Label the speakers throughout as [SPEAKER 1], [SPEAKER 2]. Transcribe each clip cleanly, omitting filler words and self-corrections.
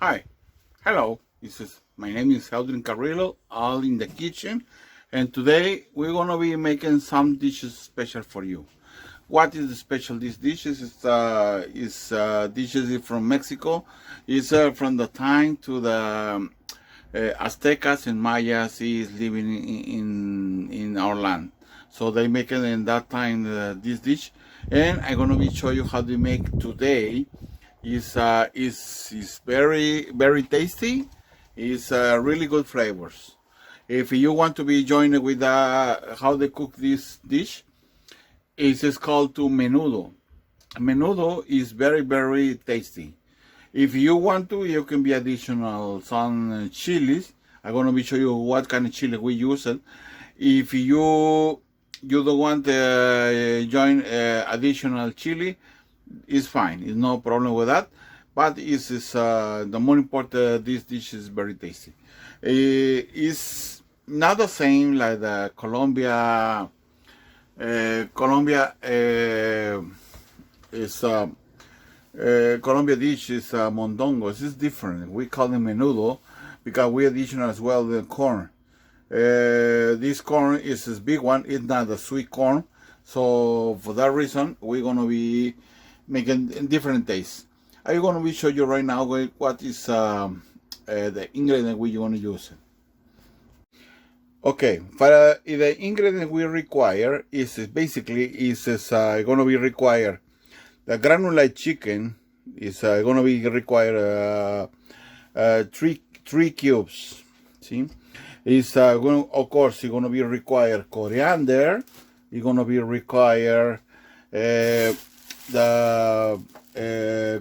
[SPEAKER 1] Hi, hello. My name is Eldrin Carrillo, all in the kitchen, and today we're gonna be making some dishes special for you. What is the special? These dishes is dishes from Mexico. It's from the time to the Aztecas and Mayas is living in our land. So they make it in that time this dish, and I'm gonna be show you how to make today. Is very tasty. It's really good flavors. If you want to be joined with how they cook this dish, it's called to menudo. Menudo is very tasty. If you want to, you can be additional some chilies. I'm gonna be show you what kind of chili we use it. If you don't want to join additional chili, it's fine. It's no problem with that. But it's the more important. This dish is very tasty. It's not the same like the Colombia. Colombia is Colombia dish is mondongos. It's different. We call them menudo because we additional as well the corn. This corn is this big one. It's not a sweet corn. So for that reason, we're gonna be making different tastes. I'm gonna be show you right now what is the ingredient we're gonna use. Okay, for the ingredient we require is basically gonna be require the granular chicken is gonna be require three cubes. See, it's of course you're gonna be require coriander. You're gonna be require the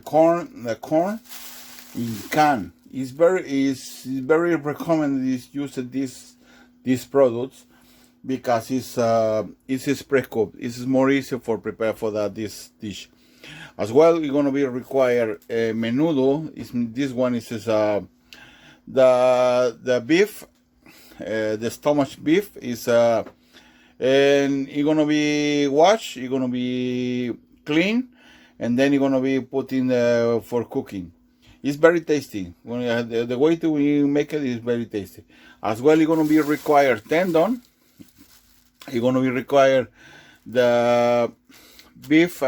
[SPEAKER 1] corn in can. It's very recommended is use these products because it's pre-cooked. It's more easy for prepare for this dish. As well, you're gonna be require menudo. This one is the beef, the stomach beef is and you're gonna be washed. You're gonna be clean, and then you're gonna be put in for cooking. It's very tasty. The way to make it is very tasty. As well, you're gonna be required tendon. You're gonna be required the beef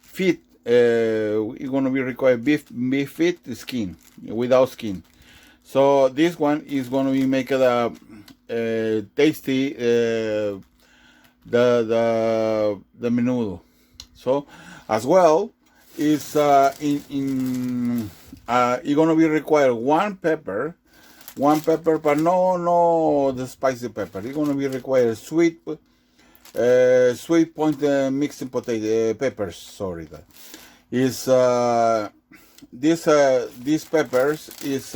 [SPEAKER 1] feet. You're gonna be required beef feet skin without skin. So this one is gonna be make it a tasty the menudo. So as well is you're gonna be required one pepper, but no the spicy pepper. You're gonna be required sweet point mixed potato peppers. Sorry, that is these peppers is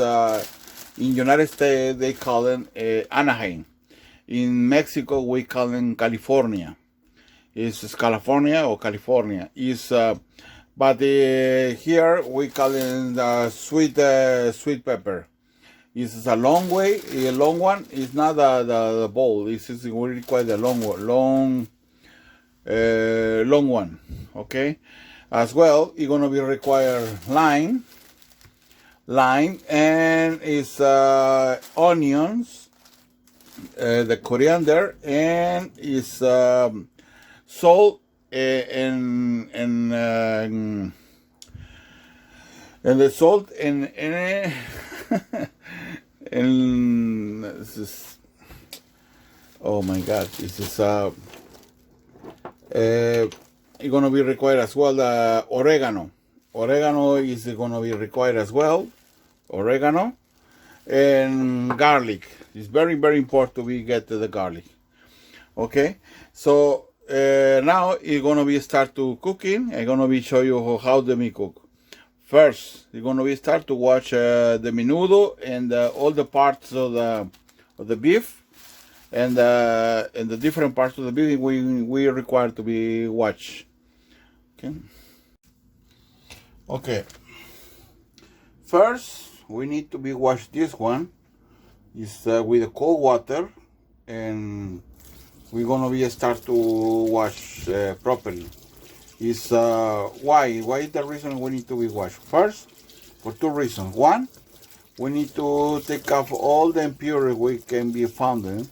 [SPEAKER 1] in United States they call them anahain. In Mexico we call them California. It's California or California. But here we call it the sweet pepper. It's a long one. It's not the bowl. We require the long one. Okay. As well, you're gonna be require lime, and it's onions, the coriander, and it's salt and the salt and and this is, oh my god, this is you're gonna be required as well the oregano. Oregano is gonna be required as well. Oregano and garlic. It's very important to get the garlic. Okay, so now you're gonna be start to cooking. I'm gonna be show you how to cook. First, you're gonna be start to watch the menudo and all the parts of the beef and the different parts of the beef we require to be watched. Okay. First, we need to be wash this one. Is with the cold water, and we're gonna be start to wash properly. is why is the reason we need to be washed? First, for two reasons. One, we need to take off all the impurity we can be found in,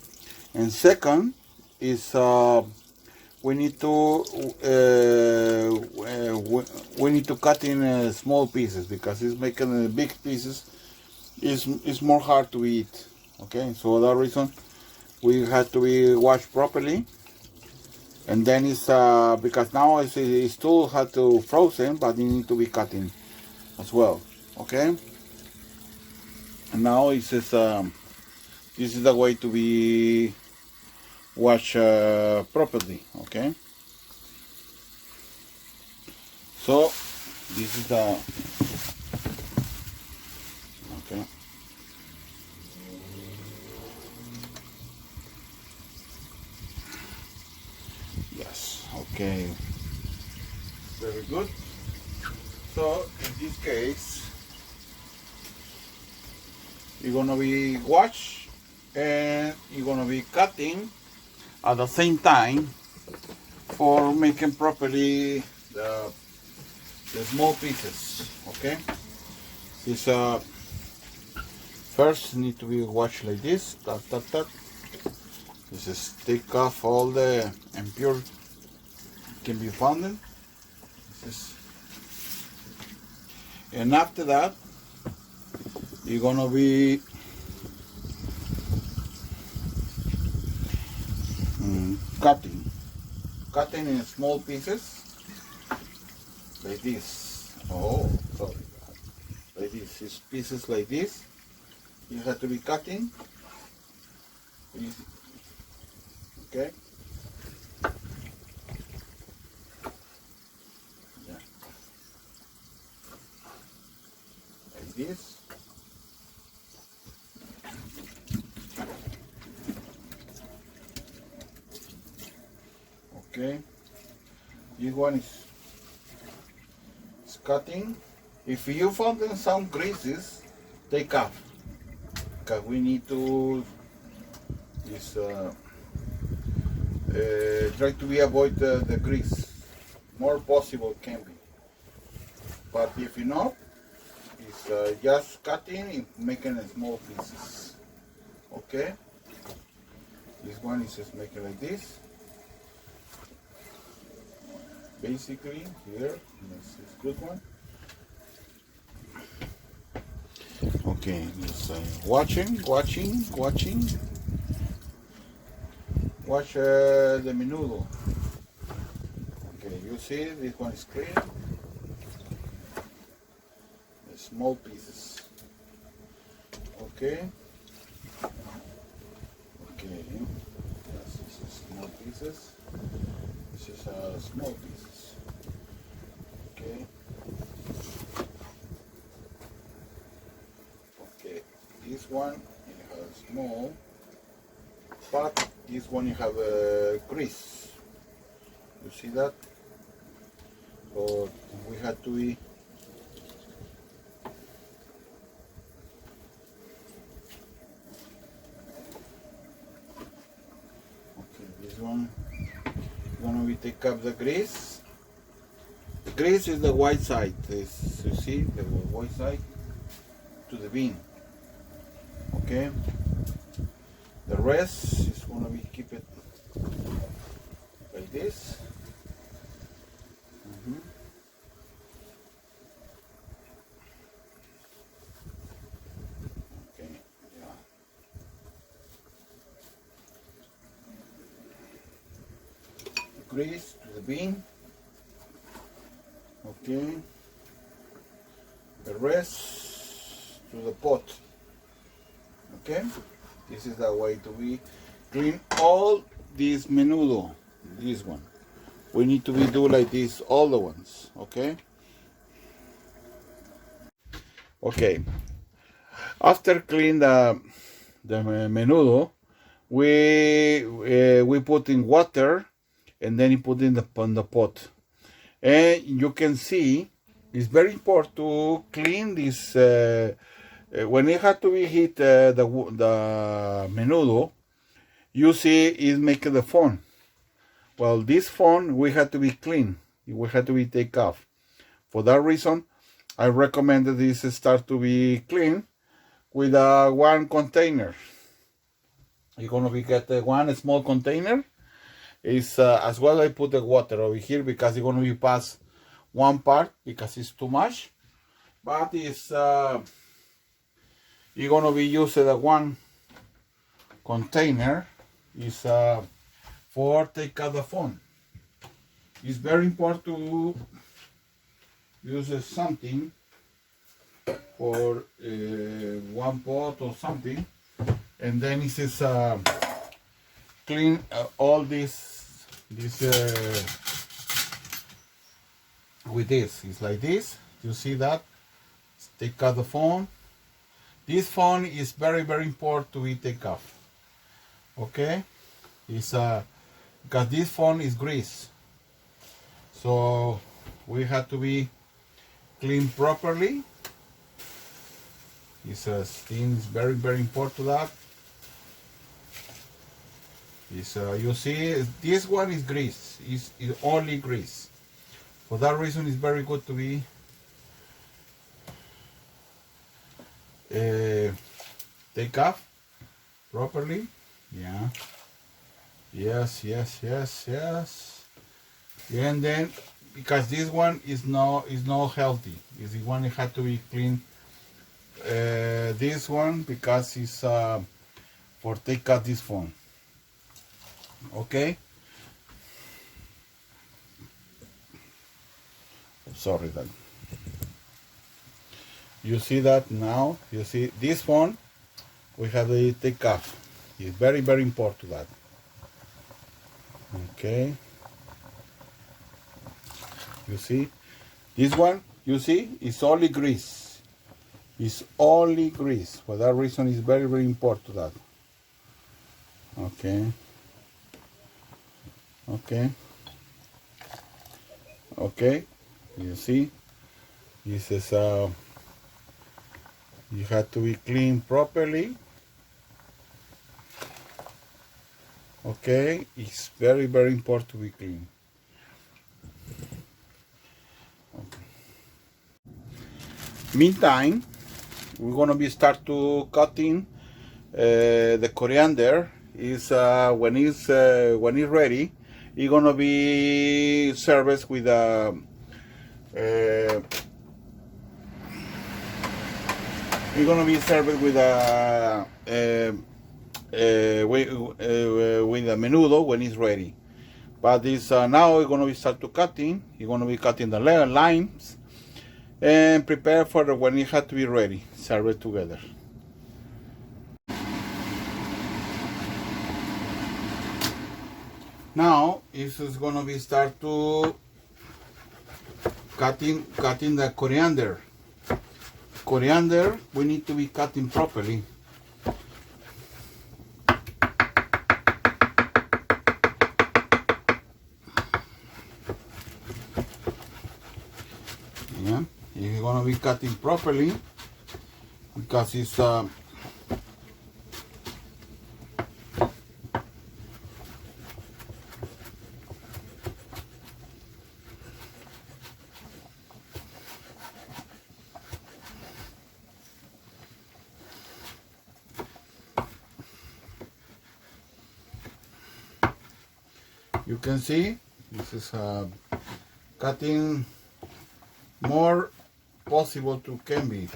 [SPEAKER 1] and second is we need to cut in small pieces, because it's making big pieces is more hard to eat. Okay, so that reason we have to be washed properly. And then it's because now it's still had to frozen, but it need to be cutting as well. Okay, and now it's just this is the way to be washed properly. Okay, so this is the okay. Yes, okay, very good. So in this case, you're gonna be wash and you're gonna be cutting at the same time for making properly the small pieces. Okay, this first need to be washed like this. This is take off all the impure can be found in. And after that, you're gonna be cutting in small pieces like this. Oh, sorry, like this. It's pieces like this. You have to be cutting. Okay. Yeah. Like this. Okay. This one is cutting. If you found some greases, take off, because we need to try to avoid the grease. More possible can be, but if you not, it's just cutting and making small pieces. Okay. This one is just making like this. Basically here, this is good one. Okay, just watching. Watch the menudo. Okay, you see this one is clean. The small pieces. Okay. Okay. Yes, this is small pieces. This is small pieces. Okay. Okay. This one it has small, but this one you have a grease. You see that? So we had to be okay. This one gonna be take up the grease. The grease is the white side. This, you see the white side to the bean. Okay. The rest is gonna be keep it like this. Okay. Yeah. Grease to the bean. Okay. The rest to the pot. Okay. This is the way to be clean all this menudo. This one. We need to be do like this, all the ones. Okay. Okay. After clean the menudo, we put in water, and then you put in the pot. And you can see it's very important to clean this. When it had to be heat the menudo, you see it's making the foam. Well, this foam we have to be clean. it will have to be taken off. For that reason, I recommend that this start to be clean with one container. You're gonna be get one small container. Is as well I put the water over here because it's gonna be past one part because it's too much. But it's you're gonna be using the one container is for take out the phone. It's very important to use something for one pot or something, and then it says clean all this with this. It's like this. You see that? Take out the phone. This phone is very important to be take off. Okay, it's because this phone is grease, so we have to be cleaned properly. This thing is very important to that. It's, you see, this one is grease. It's only grease. For that reason, it's very good to be take off properly. Yeah. Yes. And then because this one is not healthy. This one it had to be clean. This one because it's for take out this phone. Okay. Sorry that. You see that now? You see this phone? We have to take off. It's very important that. Okay. You see? This one, you see? It's only grease. It's only grease. For that reason, it's very important that. Okay. Okay. You see? This is you have to be cleaned properly. Okay, it's very important to be clean. Okay. Meantime, we're gonna be start to cutting the coriander. Is when it's ready, it's gonna be served with it's gonna be served with with a menudo when it's ready. But this now we're gonna be start to cutting. You're gonna be cutting the limes and prepare for when it has to be ready. Serve it together. Now this is gonna be start to cutting the coriander. Coriander we need to be cutting properly. Yeah, you're gonna be cutting properly because it's you can see this is cutting more possible to can be.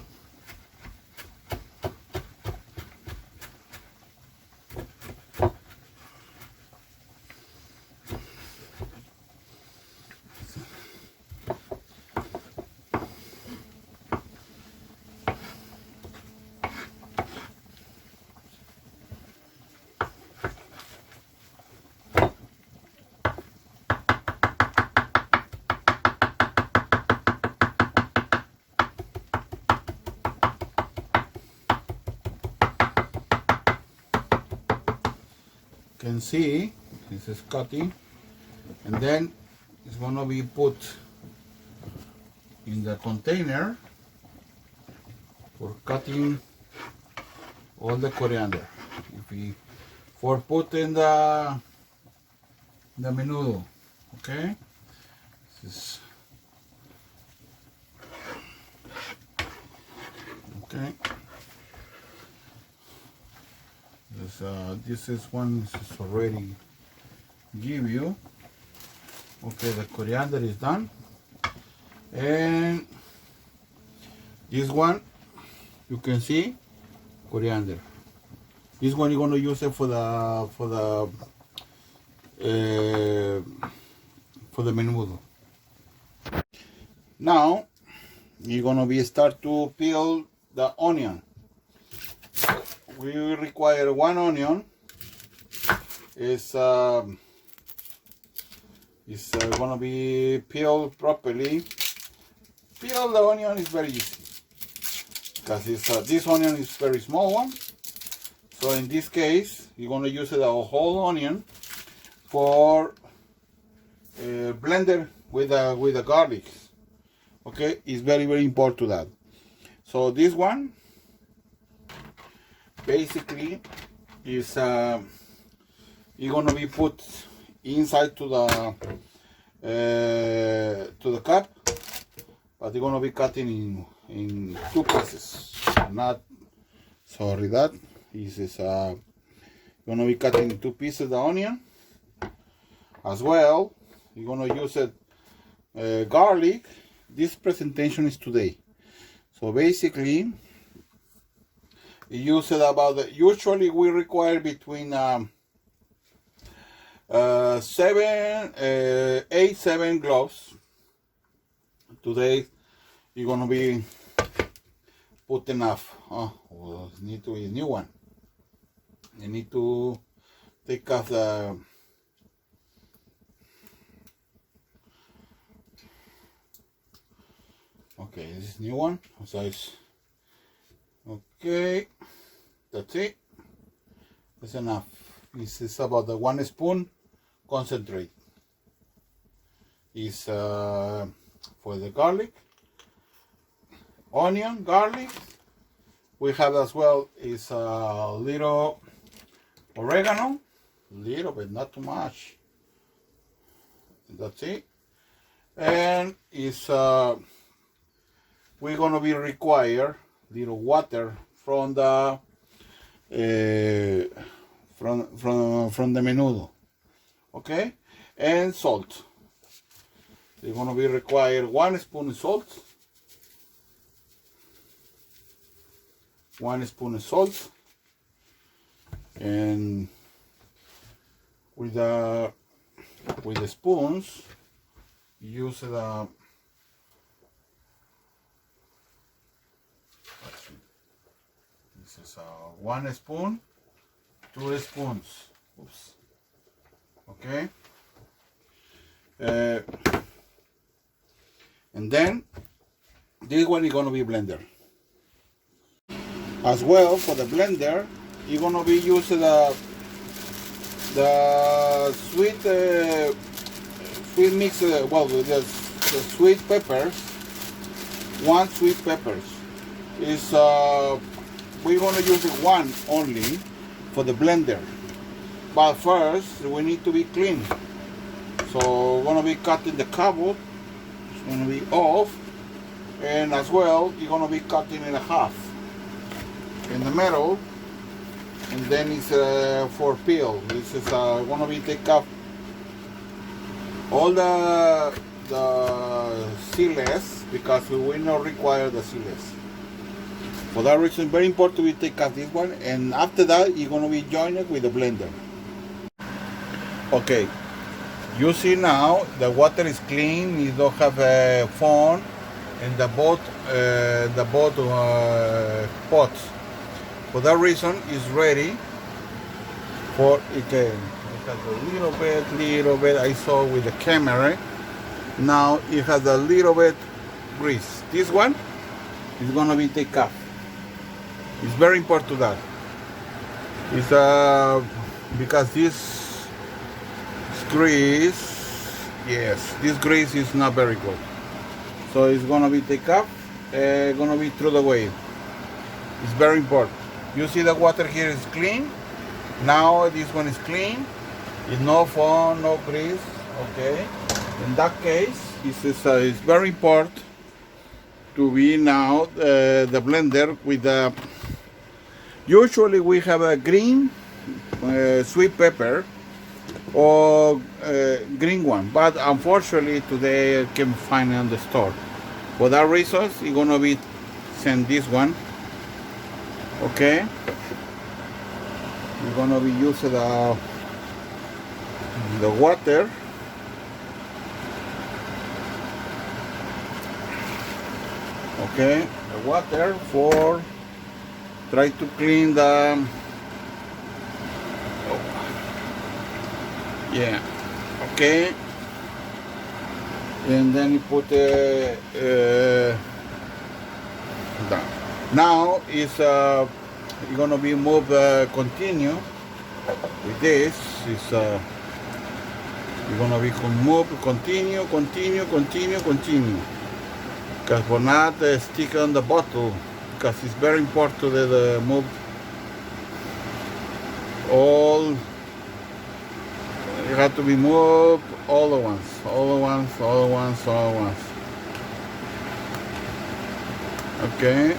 [SPEAKER 1] Can see this is cutting, and then it's going to be put in the container for cutting all the coriander. If we for put in the menudo, okay. This is okay. This is one is already give you. Okay, the coriander is done, and this one you can see coriander. This one you're gonna use it for the menudo. Now you're gonna start to peel the onion. We require one onion. It's gonna be peeled properly. Peel the onion is very easy because this onion is very small one. So in this case, you're gonna use the whole onion for blender with the garlic. Okay, it's very important to that. So this one basically is you're gonna be put inside to the cup, but you're gonna be cutting in two pieces. Not sorry, that is gonna be cutting in two pieces the onion. As well, you're gonna use it garlic. This presentation is today, so basically you use it about usually we require between 7 gloves. Today you're gonna be put enough. Oh, well, need to be a new one. You need to take off the okay, this is new one. Size. Okay, that's it. That's enough. This is about the 1 spoon concentrate. Is for the garlic, onion, garlic. We have as well is a little oregano, little bit, not too much. That's it. And is we're gonna be require little water from the from the menudo, okay, and salt. You're gonna be required 1 spoon of salt, 1 spoon of salt, and with the spoons use the this is 1 spoon, 2 spoons. Oops. Okay. And then this one is going to be blender. As well, for the blender, you're going to be using the sweet mix. Well, the sweet peppers. 1 sweet peppers is we're going to use one only for the blender. But first, we need to be clean. So we're going to be cutting the carrot. It's going to be off. And as well, you're going to be cutting in half. In the middle. And then it's for peel. This is going to be take off all the seedless, because we will not require the seedless. For that reason, very important we take off this one, and after that you're going to be join it with the blender. Okay, you see now the water is clean. You don't have a foam in the both pots. For that reason, it's ready for again. It has a little bit. I saw with the camera. Now it has a little bit grease. This one is gonna be take off. It's very important that. It's because this grease, yes, this grease is not very good. So it's gonna be take off. Gonna be through the way. It's very important. You see the water here is clean. Now this one is clean. It's no foam, no grease. Okay. In that case, It's very important to be now the blender with the. Usually we have a green sweet pepper or green one, but unfortunately today I can find it on the store. For that reason, you're gonna be send this one. Okay, we're gonna be using the water. Okay, the water for try to clean the. Yeah, okay, and then you put down. Now is you're gonna be move continue with this. Is you're gonna be move continue. Because for not stick on the bottle, because it's very important that move all. You have to be moved all at once. Okay.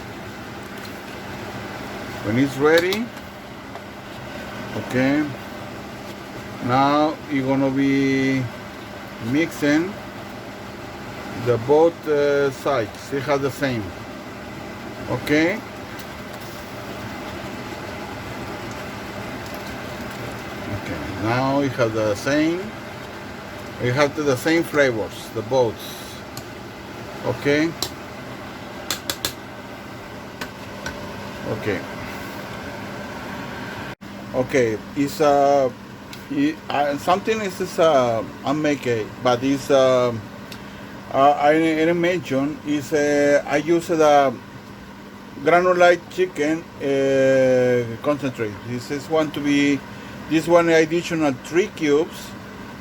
[SPEAKER 1] When it's ready, okay. Now you're gonna be mixing the both sides. They have the same. Okay. Now you have the same. You have the same flavors, the both. Okay. Okay. Okay. It's something is I make it, but it's I didn't mention is I use the granulate chicken concentrate. This is one to be. This one additional 3 cubes,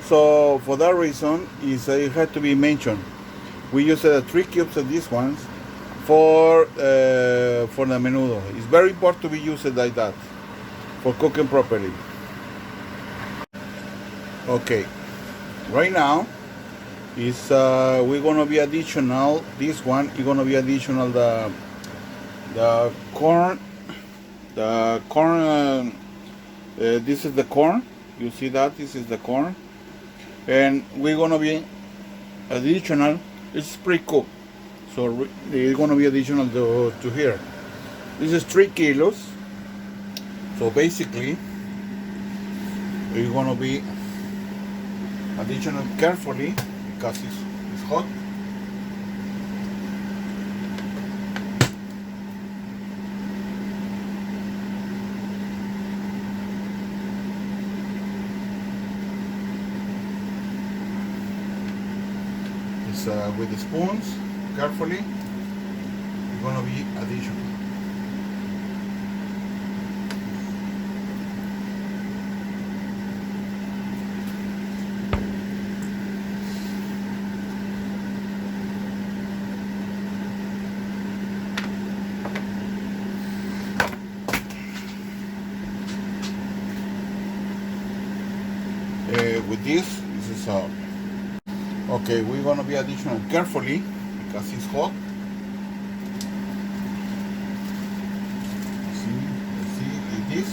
[SPEAKER 1] so for that reason is it had to be mentioned. We use 3 cubes of these ones for the menudo. It's very important to be used like that for cooking properly. Okay, right now is we're gonna be additional this one. You're gonna be additional the corn, this is the corn. You see that this is the corn, and we're gonna be additional. It's pre-cooked, so it's gonna be additional to here. This is 3 kilos. So basically, we're gonna be additional carefully because it's hot. With the spoons, carefully, it's gonna be additional. With this is okay, we're gonna be additional carefully because it's hot. See like this,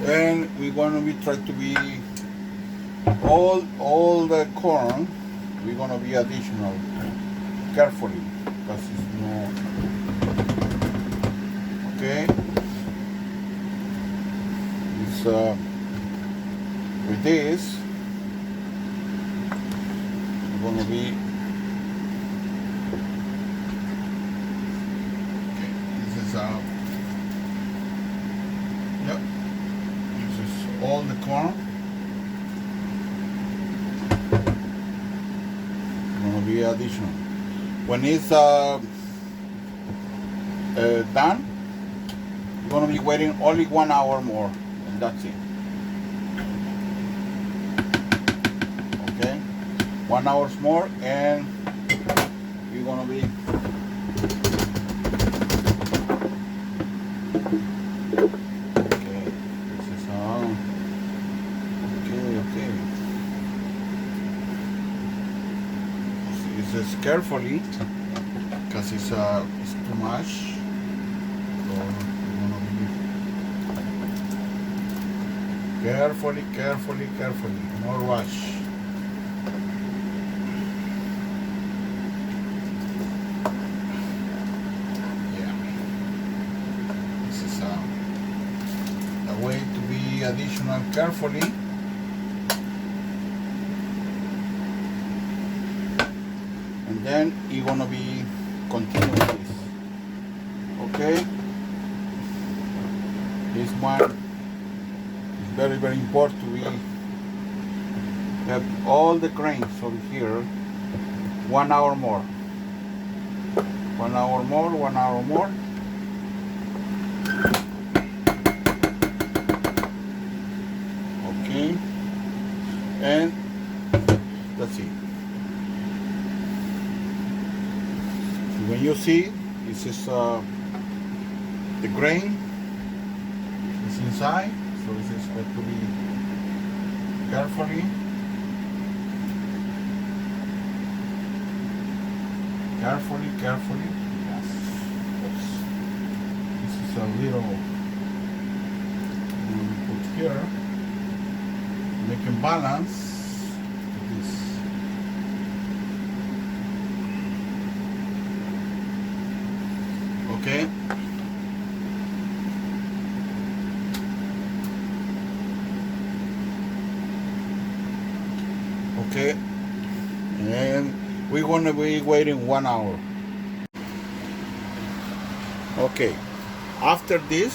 [SPEAKER 1] and we're gonna be try to be all the corn. We're gonna be additional carefully because it's no okay. It's with this. Gonna be okay. This is yep. This is all the corn. Gonna be additional. When it's done, you're gonna be waiting only 1 hour more, and that's it. Okay. 1 hour more, and you're gonna be okay. This is okay. carefully because it's too much. So you're gonna be carefully, no rush. Yeah, this is a way to be additional carefully. And then you're gonna be continue with this. Okay, this one is very important to be have all the grains over here. 1 hour more. 1 hour more. 1 hour more. Okay, and let's see. When you see, this is the grain is inside, so this is going to be carefully. Carefully. Yes. Oops. This is a little. We put here, making balance to this. Okay. Okay. And we're gonna be waiting 1 hour. Okay. After this,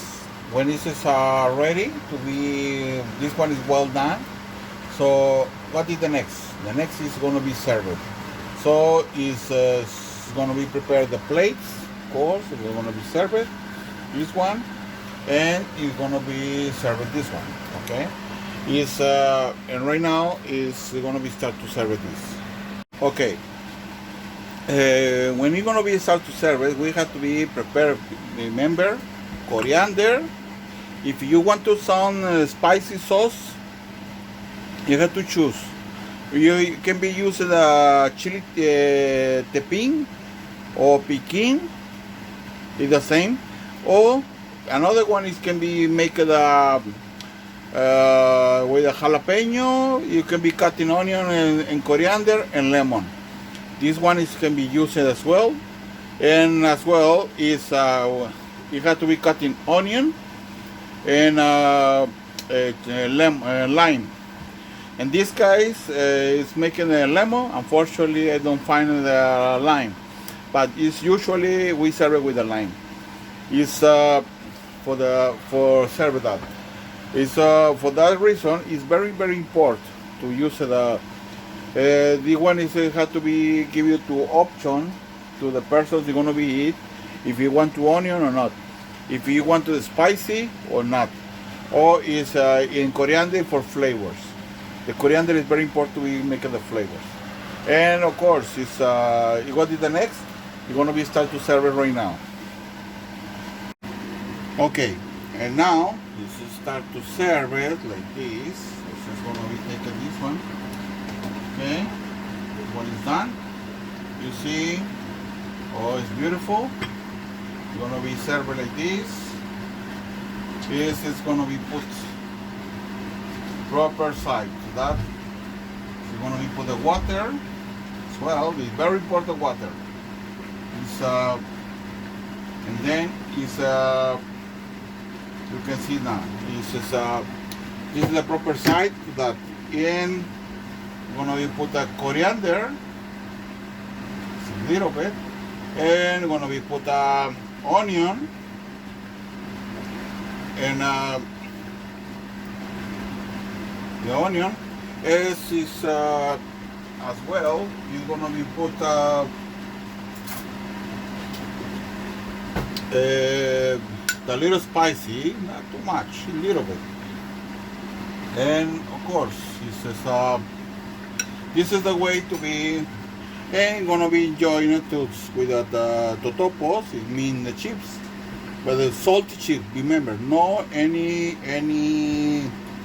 [SPEAKER 1] when this is ready to be, this one is well done. So what is the next? The next is gonna be served. So it's gonna be prepared the plates. Course, we're going to be served this one, and it's going to be served this one. Okay, is and right now is going to be start to serve this. Okay, when we're going to be start to serve it, we have to be prepared. Remember, coriander. If you want to some spicy sauce, you have to choose. You can be using the chili tepin or piquin. It's the same. Or another one is can be make the with a jalapeno. You can be cutting onion and coriander and lemon. This one is can be used as well. And as well is you have to be cutting onion and lime. And this guy is making a lemon. Unfortunately, I don't find the lime. But it's usually we serve it with the lime. It's for serve that. It's for that reason. It's very important to use the one is have to be give you two option to the persons you're gonna be eat if you want to onion or not, if you want to spicy or not, or is in coriander for flavors. The coriander is very important to be making the flavors. And of course, it's what is the next? You're gonna be start to serve it right now. Okay, and now this is start to serve it like this. This is gonna be taking this one. Okay, this one is done. You see, oh, it's beautiful. You're gonna be served like this. This is gonna be put proper side to that. You're gonna be put the water as well. It's very important water. And then is you can see now this is the proper side that in gonna be put a coriander a little bit, and gonna be put a onion and the onion is as well is gonna be put a little spicy, not too much, a little bit. And of course, this is the way to be, and gonna be enjoying it with the totopos. It means the chips, but the salty chip. Remember, no any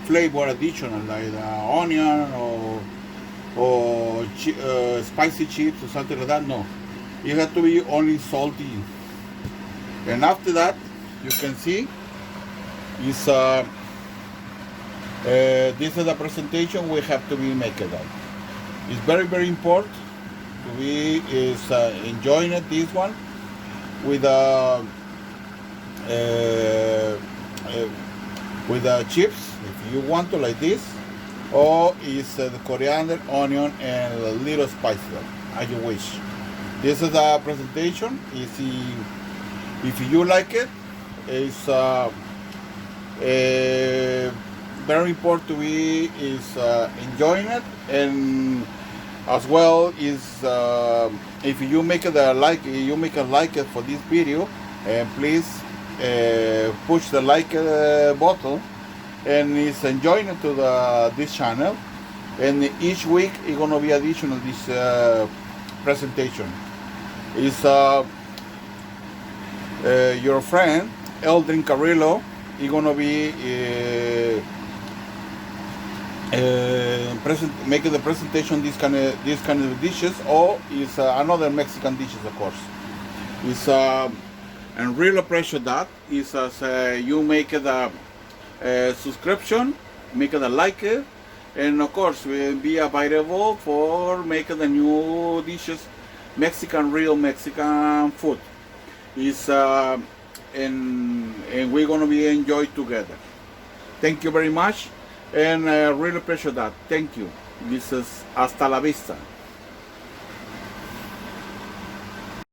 [SPEAKER 1] flavor additional like the onion or or spicy chips or something like that. No, it has to be only salty. And after that, you can see is this is the presentation we have to be making that. It's very important to be enjoying it, this one with chips if you want to, like this, or is the coriander, onion, and a little spice as you wish. This is the presentation. If you like it, it's very important to be enjoying it, and as well is if you make a like it for this video, and please push the like button, and is enjoying it to this channel. And each week it's gonna be additional this presentation. Is your friend Eldrin Carrillo. He's gonna be making the presentation these kind of dishes, or is another Mexican dishes, of course. Is and really appreciate that. Is as you make the subscription, make the like it, and of course will be available for making the new dishes, real Mexican food. Is and we're gonna be enjoyed together. Thank you very much, and I really appreciate that. Thank you. This is hasta la vista.